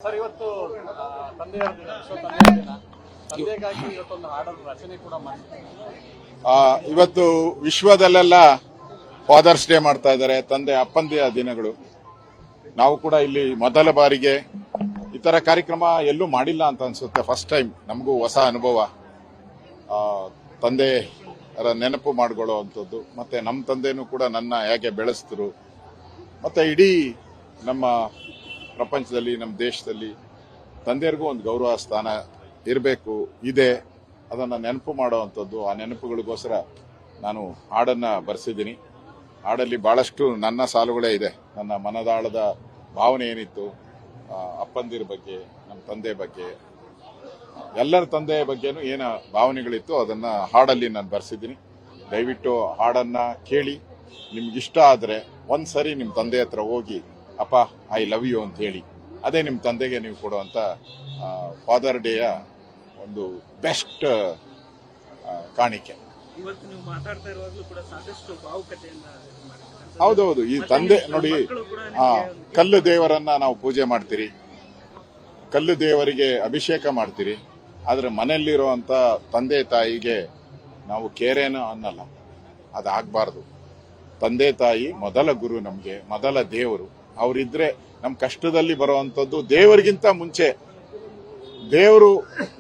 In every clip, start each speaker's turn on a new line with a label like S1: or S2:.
S1: Sir, ಇವತ್ತು ತಂದೆಯ ದಿನ, ವಿಶ್ವ ತಂದೆಯ ದಿನ. ತಂದೆಗಾಗಿ ಇವತ್ತೊಂದು ಹಾಡನ್ನು ರಚನೆ ಕೂಡ ಮಾಡಿದ್ದಾರೆ.
S2: ಇವತ್ತು ವಿಶ್ವದಲ್ಲೆಲ್ಲ ಫಾದರ್ಸ್ ಡೇ ಮಾಡ್ತಾ ಇದ್ದಾರೆ, ತಂದೆ ಅಪ್ಪಂದಿಯ ದಿನಗಳು. ನಾವು ಕೂಡ ಇಲ್ಲಿ ಮೊದಲ ಬಾರಿಗೆ ಈ ತರ ಕಾರ್ಯಕ್ರಮ ಎಲ್ಲೂ ಮಾಡಿಲ್ಲ ಅಂತ ಅನ್ಸುತ್ತೆ. ಫಸ್ಟ್ ಟೈಮ್ ನಮಗೂ ಹೊಸ ಅನುಭವ. ತಂದೆ ನೆನಪು ಮಾಡ್ಕೊಳ್ಳುವಂಥದ್ದು, ಮತ್ತೆ ನಮ್ಮ ತಂದೆನೂ ಕೂಡ ನನ್ನ ಹೇಗೆ ಬೆಳೆಸಿದ್ರು, ಮತ್ತೆ ಇಡೀ ನಮ್ಮ ಪ್ರಪಂಚದಲ್ಲಿ ನಮ್ಮ ದೇಶದಲ್ಲಿ ತಂದೆಯರಿಗೂ ಒಂದು ಗೌರವ ಸ್ಥಾನ ಇರಬೇಕು, ಇದೆ. ಅದನ್ನು ನೆನಪು ಮಾಡುವಂಥದ್ದು. ಆ ನೆನಪುಗಳಿಗೋಸ್ಕರ ನಾನು ಹಾಡನ್ನು ಬರೆಸಿದ್ದೀನಿ. ಹಾಡಲ್ಲಿ ಬಹಳಷ್ಟು ನನ್ನ ಸಾಲುಗಳೇ ಇದೆ. ನನ್ನ ಮನದಾಳದ ಭಾವನೆ ಏನಿತ್ತು, ಅಪ್ಪಂದಿರ ಬಗ್ಗೆ, ನಮ್ಮ ತಂದೆ ಬಗ್ಗೆ, ಎಲ್ಲರ ತಂದೆಯ ಬಗ್ಗೆನೂ ಏನ ಭಾವನೆಗಳಿತ್ತು ಅದನ್ನ ಹಾಡಲ್ಲಿ ನಾನು ಬರೆಸಿದ್ದೀನಿ. ದಯವಿಟ್ಟು ಹಾಡನ್ನ ಕೇಳಿ, ನಿಮ್ಗಿಷ್ಟ ಆದರೆ ಒಂದ್ಸರಿ ನಿಮ್ಮ ತಂದೆ ಹತ್ರ ಹೋಗಿ ಅಪ್ಪ ಐ ಲವ್ ಯು ಅಂತ ಹೇಳಿ. ಅದೇ ನಿಮ್ಮ ತಂದೆಗೆ ನೀವು ಕೊಡುವಂತ ಫಾದರ್ ಡೇಯ ಒಂದು ಬೆಸ್ಟ್ ಕಾಣಿಕೆ.
S1: ಇವತ್ತು ನೀವು ಮಾತಾಡ್ತಾ ಇರುವಾಗಲೂ ಕೂಡ ಸಾಕಷ್ಟು ಭಾವುಕತೆಯನ್ನ
S2: ಹೌದೌದು. ಈ ತಂದೆ ನೋಡಿ, ಕಲ್ಲು ದೇವರನ್ನ ನಾವು ಪೂಜೆ ಮಾಡ್ತೀರಿ, ಕಲ್ಲು ದೇವರಿಗೆ ಅಭಿಷೇಕ ಮಾಡ್ತೀರಿ. ಆದ್ರೆ ಮನೆಯಲ್ಲಿರುವಂತ ತಂದೆ ತಾಯಿಗೆ ನಾವು ಕೇರೇನ ಅನ್ನಲ್ಲ. ಅದಾಗಬಾರ್ದು. ತಂದೆ ತಾಯಿ ಮೊದಲ ಗುರು, ನಮ್ಗೆ ಮೊದಲ ದೇವರು. ಅವರಿದ್ರೆ ನಮ್ಮ ಕಷ್ಟದಲ್ಲಿ ಬರುವಂತದ್ದು ದೇವರಿಗಿಂತ ಮುಂಚೆ. ದೇವರು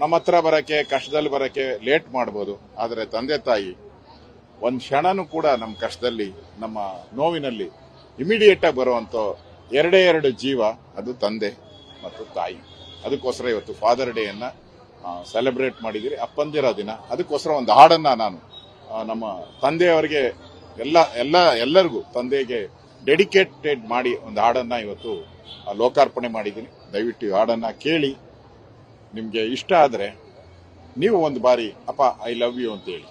S2: ನಮ್ಮ ಹತ್ರ ಬರಕ್ಕೆ, ಕಷ್ಟದಲ್ಲಿ ಬರಕ್ಕೆ ಲೇಟ್ ಮಾಡ್ಬೋದು, ಆದ್ರೆ ತಂದೆ ತಾಯಿ ಒಂದ್ ಕ್ಷಣನೂ ಕೂಡ ನಮ್ಮ ಕಷ್ಟದಲ್ಲಿ, ನಮ್ಮ ನೋವಿನಲ್ಲಿ ಇಮಿಡಿಯೇಟ್ ಆಗಿ ಬರುವಂತ ಎರಡೇ ಎರಡು ಜೀವ, ಅದು ತಂದೆ ಮತ್ತು ತಾಯಿ. ಅದಕ್ಕೋಸ್ಕರ ಇವತ್ತು ಫಾದರ್ ಡೇ ಅನ್ನ ಸೆಲೆಬ್ರೇಟ್ ಮಾಡಿದಿರಿ, ಅಪ್ಪಂದಿರ ದಿನ. ಅದಕ್ಕೋಸ್ಕರ ಒಂದು ಹಾಡನ್ನ ನಾನು ನಮ್ಮ ತಂದೆಯವರಿಗೆ ಎಲ್ಲರಿಗೂ ತಂದೆಗೆ ಡೆಡಿಕೇಟೆಡ್ ಮಾಡಿ ಒಂದು ಹಾಡನ್ನ ಇವತ್ತು ಲೋಕಾರ್ಪಣೆ ಮಾಡಿದ್ದೀನಿ. ದಯವಿಟ್ಟು ಈ ಹಾಡನ್ನ ಕೇಳಿ, ನಿಮ್ಗೆ ಇಷ್ಟ ಆದ್ರೆ ನೀವು ಒಂದು ಬಾರಿ ಅಪ್ಪ ಐ ಲವ್ ಯು ಅಂತ ಹೇಳಿ.